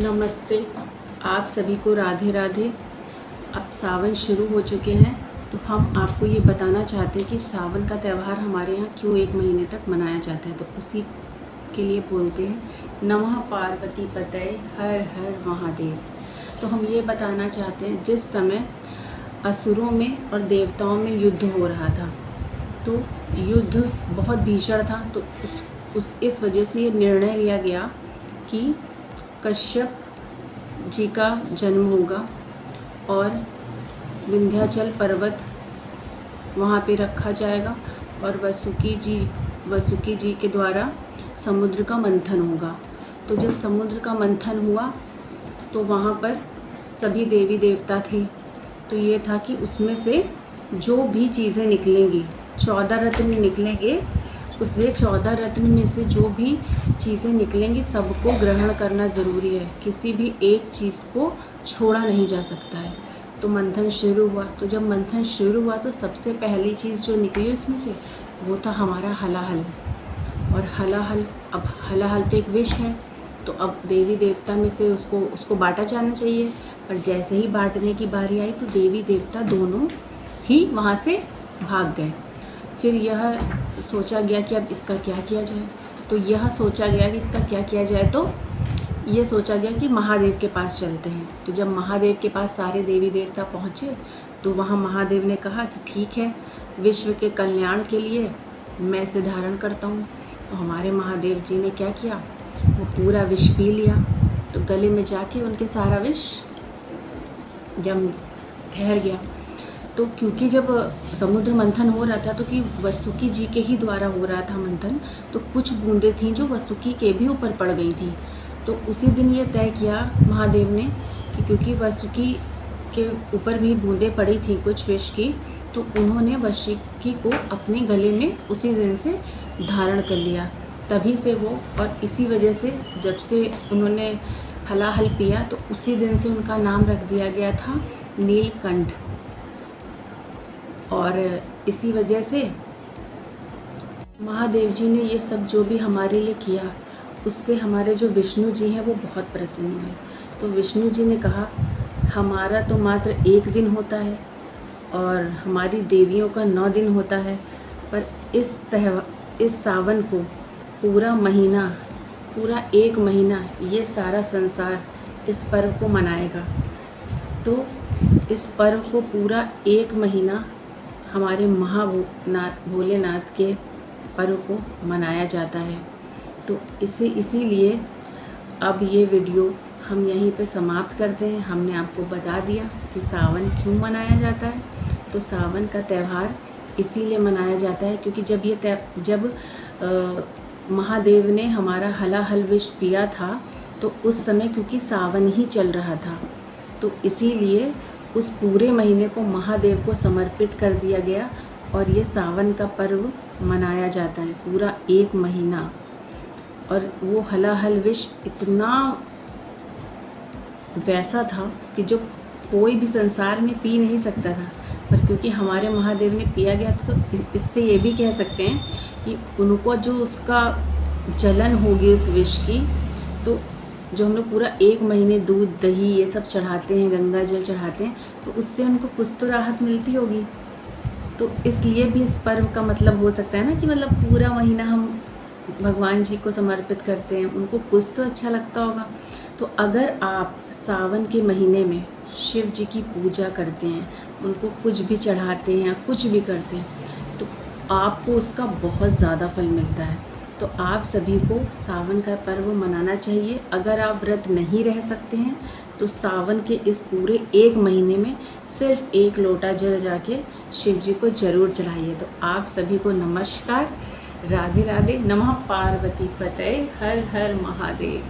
नमस्ते, आप सभी को राधे राधे। अब सावन शुरू हो चुके हैं, तो हम आपको ये बताना चाहते हैं कि सावन का त्यौहार हमारे यहाँ क्यों 1 महीने तक मनाया जाता है। तो उसी के लिए बोलते हैं नमः पार्वती पतये हर हर महादेव। तो हम ये बताना चाहते हैं, जिस समय असुरों में और देवताओं में युद्ध हो रहा था, तो युद्ध बहुत भीषण था। तो इस वजह से ये निर्णय लिया गया कि कश्यप जी का जन्म होगा और विंध्याचल पर्वत वहाँ पे रखा जाएगा और वसुकी जी के द्वारा समुद्र का मंथन होगा। तो जब समुद्र का मंथन हुआ तो वहाँ पर सभी देवी देवता थे। तो ये था कि उसमें से जो भी चीज़ें निकलेंगी, 14 रत्न निकलेंगे, उसमें 14 रत्न में से जो भी चीज़ें निकलेंगी सबको ग्रहण करना ज़रूरी है। किसी भी एक चीज़ को छोड़ा नहीं जा सकता है। तो मंथन शुरू हुआ। तो जब मंथन शुरू हुआ तो सबसे पहली चीज़ जो निकली उसमें से वो था हमारा हलाहल। और हलाहल तो एक विष है। तो अब देवी देवता में से उसको बांटा जाना चाहिए। पर जैसे ही बांटने की बारी आई तो देवी देवता दोनों ही वहाँ से भाग गए। फिर यह सोचा गया कि अब इसका क्या किया जाए। तो यह सोचा गया कि इसका क्या किया जाए, तो ये सोचा गया कि महादेव के पास चलते हैं। तो जब महादेव के पास सारे देवी देवता पहुँचे तो वहाँ महादेव ने कहा कि ठीक है, विश्व के कल्याण के लिए मैं इसे धारण करता हूँ। तो हमारे महादेव जी ने क्या किया, वो पूरा विष पी लिया। तो गले में जाके उनके सारा विष जम ठहर गया। तो क्योंकि जब समुद्र मंथन हो रहा था तो कि वसुकी जी के ही द्वारा हो रहा था मंथन, तो कुछ बूंदें थीं जो वसुकी के भी ऊपर पड़ गई थी। तो उसी दिन ये तय किया महादेव ने कि क्योंकि वसुकी के ऊपर भी बूंदें पड़ी थीं कुछ विष की, तो उन्होंने वसुकी को अपने गले में उसी दिन से धारण कर लिया। तभी से वो, और इसी वजह से जब से उन्होंने हलाहल पिया तो उसी दिन से उनका नाम रख दिया गया था नीलकंठ। और इसी वजह से महादेव जी ने ये सब जो भी हमारे लिए किया, उससे हमारे जो विष्णु जी हैं वो बहुत प्रसन्न हुए। तो विष्णु जी ने कहा, हमारा तो मात्र 1 दिन होता है और हमारी देवियों का 9 दिन होता है, पर इस सावन को पूरा 1 महीना ये सारा संसार इस पर्व को मनाएगा। तो इस पर्व को पूरा 1 महीना हमारे भोलेनाथ के पर्व को मनाया जाता है। तो इसीलिए अब ये वीडियो हम यहीं पे समाप्त करते हैं। हमने आपको बता दिया कि सावन क्यों मनाया जाता है। तो सावन का त्यौहार इसीलिए मनाया जाता है क्योंकि जब महादेव ने हमारा हलाहल विष पिया था तो उस समय क्योंकि सावन ही चल रहा था, तो इसीलिए उस पूरे महीने को महादेव को समर्पित कर दिया गया और ये सावन का पर्व मनाया जाता है पूरा 1 महीना। और वो हलाहल विष इतना वैसा था कि जो कोई भी संसार में पी नहीं सकता था, पर क्योंकि हमारे महादेव ने पिया गया था तो इससे ये भी कह सकते हैं कि उनको जो उसका जलन होगी उस विष की, तो जो हम लोग पूरा 1 महीने दूध दही ये सब चढ़ाते हैं, गंगा जल चढ़ाते हैं, तो उससे उनको कुछ तो राहत मिलती होगी। तो इसलिए भी इस पर्व का मतलब हो सकता है ना कि मतलब पूरा महीना हम भगवान जी को समर्पित करते हैं, उनको कुछ तो अच्छा लगता होगा। तो अगर आप सावन के महीने में शिव जी की पूजा करते हैं, उनको कुछ भी चढ़ाते हैं या कुछ भी करते हैं, तो आपको उसका बहुत ज़्यादा फल मिलता है। तो आप सभी को सावन का पर्व मनाना चाहिए। अगर आप व्रत नहीं रह सकते हैं तो सावन के इस पूरे 1 महीने में सिर्फ 1 लोटा जल जाके शिव जी को ज़रूर चढ़ाइए। तो आप सभी को नमस्कार, राधे राधे, नमः पार्वती पतये हर हर महादेव।